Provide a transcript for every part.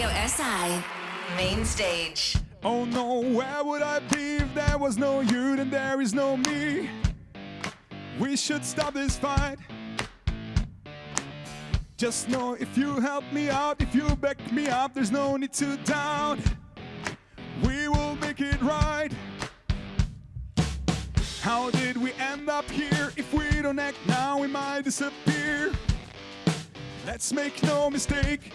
Radio SI, main stage. Oh no, where would I be if there was no you, then there is no me. We should stop this fight. Just know if you help me out, if you back me up, there's no need to doubt. We will make it right. How did we end up here? If we don't act now, we might disappear. Let's make no mistake.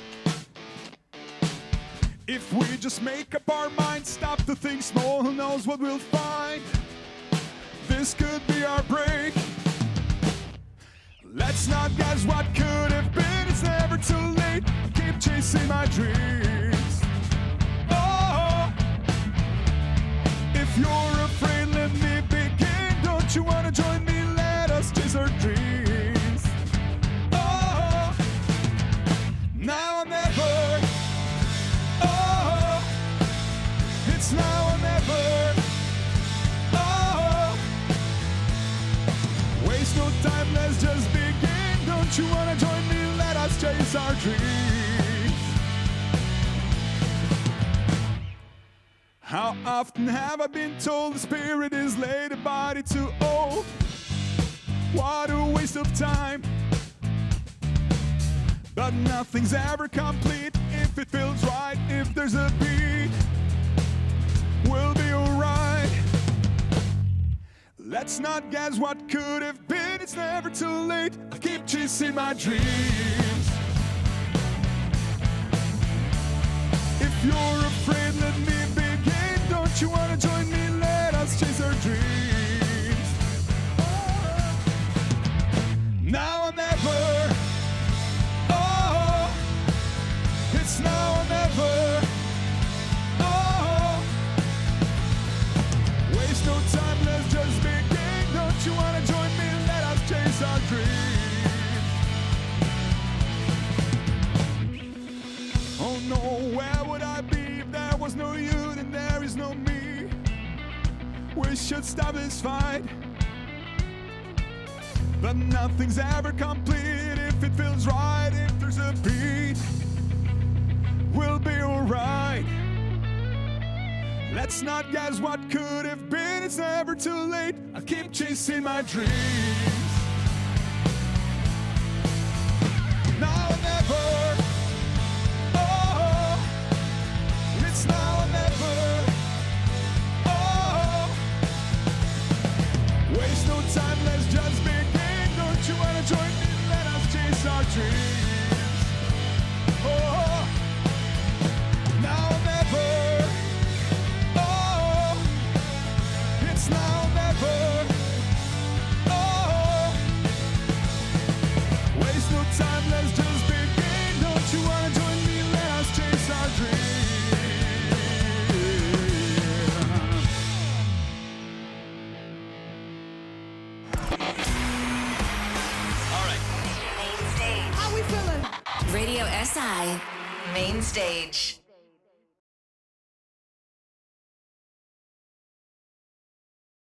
If we just make up our minds, stop to think small, who knows what we'll find. This could be our break. Let's not guess what could have been, it's never too late. Keep chasing my dreams. Oh, if you're afraid, let me begin. Don't you wanna join me? Let us chase our dreams. Oh, now or never. Oh, it's now or never. Oh, waste no time, let's just begin. Don't you wanna join me? Let us chase our dreams. How often have I been told the spirit is late, the body too old? What a waste of time. But nothing's ever complete if it feels right. If there's a beat, we'll be alright. Let's not guess what could have been, it's never too late. I keep chasing my dreams. If you're afraid, let me begin. Don't you wanna join me? Let us chase our dreams. Now or never. Oh, it's now or never. Oh, waste no time, let's just begin. Don't you wanna join me? Let us chase our dreams. Oh no, where would I be if there was no you, then there is no me. We should stop this fight. But nothing's ever complete if it feels right. If there's a beat, we'll be alright. Let's not guess what could have been, it's never too late. I keep chasing my dreams. Now or never. Oh, it's now or never. Oh, waste no time, let's just begin. Don't you wanna join me? Let us chase our dreams. Oh, now or never. Oh, it's now or never. Oh, waste no time, let's just begin. Don't you wanna join me? Let us chase our dreams. Radio SI, main stage.